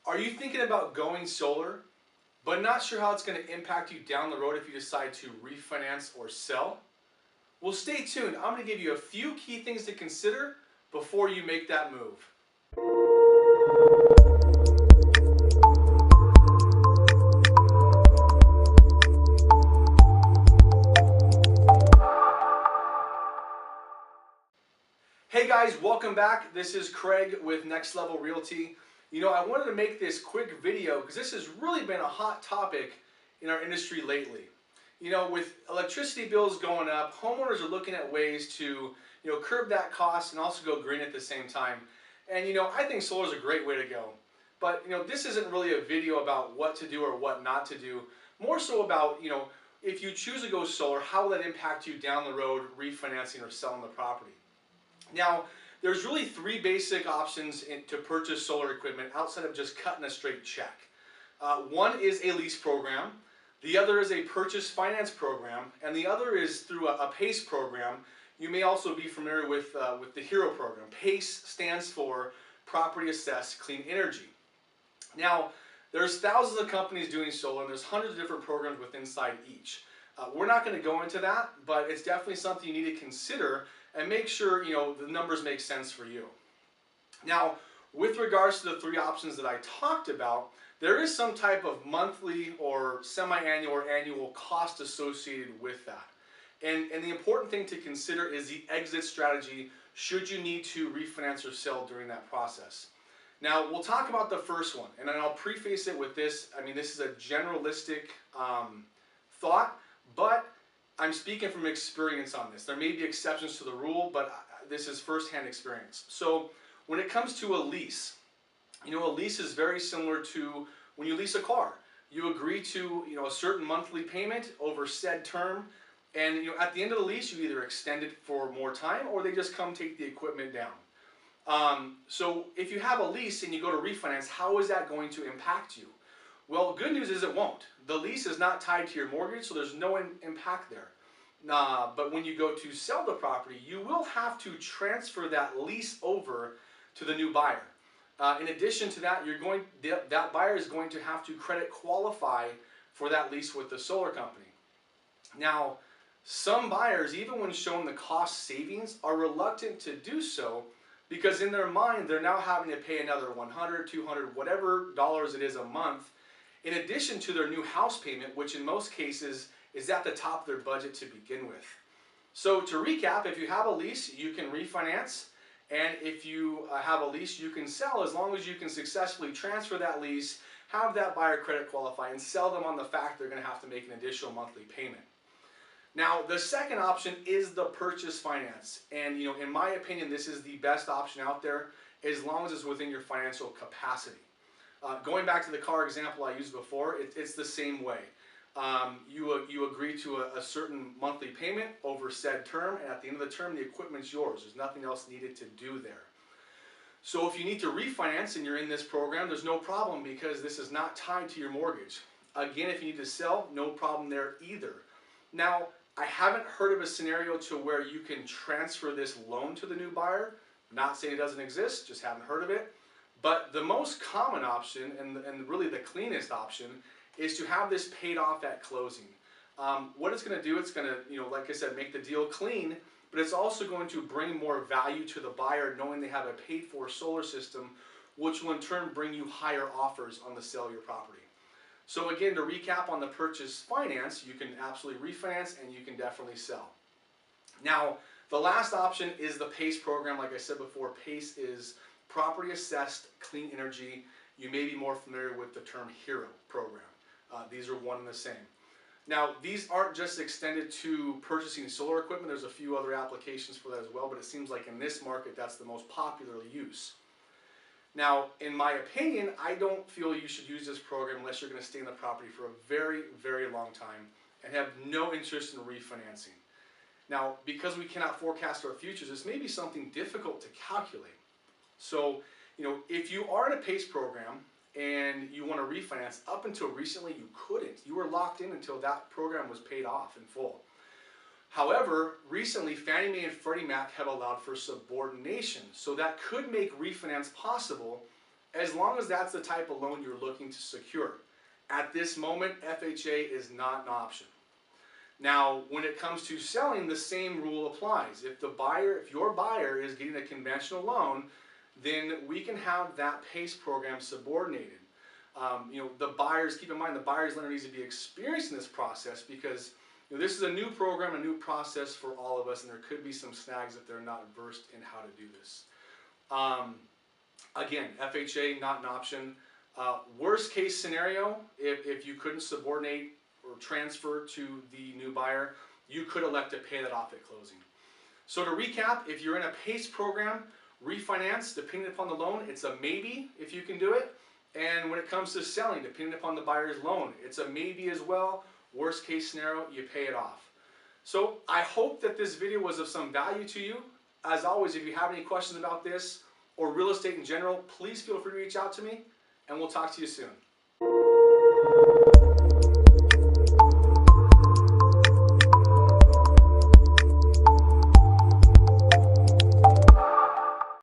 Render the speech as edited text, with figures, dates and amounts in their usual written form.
Are you thinking about going solar, but not sure how it's going to impact you down the road if you decide to refinance or sell? Well, stay tuned. I'm going to give you a few key things to consider before you make that move. Hey guys, welcome back. This is Craig with Next Level Realty. I wanted to make this quick video because this has really been a hot topic in our industry lately. With electricity bills going up, homeowners are looking at ways to, curb that cost and also go green at the same time. And, I think solar is a great way to go. But, this isn't really a video about what to do or what not to do. More so about, if you choose to go solar, how will that impact you down the road refinancing or selling the property? Now, there's really three basic options to purchase solar equipment outside of just cutting a straight check. One is a lease program, the other is a purchase finance program, and the other is through a PACE program. You may also be familiar with the HERO program. PACE stands for Property Assessed Clean Energy. Now, there's thousands of companies doing solar, and there's hundreds of different programs within inside each. We're not going to go into that, but it's definitely something you need to consider and make sure the numbers make sense for you. Now, with regards to the three options that I talked about, there is some type of monthly or semi-annual or annual cost associated with that. And the important thing to consider is the exit strategy should you need to refinance or sell during that process. Now, we'll talk about the first one, and then I'll preface it with this. This is a generalistic thought, but I'm speaking from experience on this. There may be exceptions to the rule, but this is firsthand experience. So when it comes to a lease, a lease is very similar to when you lease a car. You agree to a certain monthly payment over said term, and at the end of the lease, you either extend it for more time or they just come take the equipment down. So if you have a lease and you go to refinance, how is that going to impact you? Well, good news is it won't. The lease is not tied to your mortgage, so there's no impact there. But when you go to sell the property, you will have to transfer that lease over to the new buyer. In addition to that, that buyer is going to have to credit qualify for that lease with the solar company. Now, some buyers, even when shown the cost savings, are reluctant to do so because in their mind, they're now having to pay another $100, $200, whatever dollars it is a month, in addition to their new house payment, which in most cases is at the top of their budget to begin with. So to recap, if you have a lease, you can refinance, and if you have a lease, you can sell as long as you can successfully transfer that lease, have that buyer credit qualify, and sell them on the fact they're going to have to make an additional monthly payment. Now, the second option is the purchase finance, and in my opinion, this is the best option out there as long as it's within your financial capacity. Going back to the car example I used before, it's the same way. You agree to a certain monthly payment over said term, and at the end of the term, the equipment's yours. There's nothing else needed to do there. So if you need to refinance and you're in this program, there's no problem because this is not tied to your mortgage. Again, if you need to sell, no problem there either. Now, I haven't heard of a scenario to where you can transfer this loan to the new buyer. Not saying it doesn't exist, just haven't heard of it. But the most common option, and really the cleanest option, is to have this paid off at closing. What it's going to do, it's going to, like I said, make the deal clean, but it's also going to bring more value to the buyer knowing they have a paid-for solar system, which will in turn bring you higher offers on the sale of your property. So again, to recap on the purchase finance, you can absolutely refinance and you can definitely sell. Now, the last option is the PACE program. Like I said before, PACE is Property Assessed Clean Energy. You may be more familiar with the term HERO program. These are one and the same. Now, these aren't just extended to purchasing solar equipment. There's a few other applications for that as well, but it seems like in this market, that's the most popular use. Now, in my opinion, I don't feel you should use this program unless you're going to stay in the property for a very, very long time and have no interest in refinancing. Now, because we cannot forecast our futures, this may be something difficult to calculate. So, if you are in a PACE program and you want to refinance, up until recently you couldn't. You were locked in until that program was paid off in full. However, recently Fannie Mae and Freddie Mac have allowed for subordination, so that could make refinance possible as long as that's the type of loan you're looking to secure. At this moment, FHA is not an option. Now, when it comes to selling, the same rule applies. If your buyer is getting a conventional loan, then we can have that PACE program subordinated. The buyers, keep in mind, the buyer's lender needs to be experienced in this process because this is a new program, a new process for all of us, and there could be some snags if they're not versed in how to do this. Again, FHA, not an option. Worst case scenario, if you couldn't subordinate or transfer to the new buyer, you could elect to pay that off at closing. So to recap, if you're in a PACE program, refinance, depending upon the loan, it's a maybe if you can do it. And when it comes to selling, depending upon the buyer's loan, it's a maybe as well. Worst case scenario, you pay it off. So I hope that this video was of some value to you. As always, if you have any questions about this or real estate in general, please feel free to reach out to me, and we'll talk to you soon.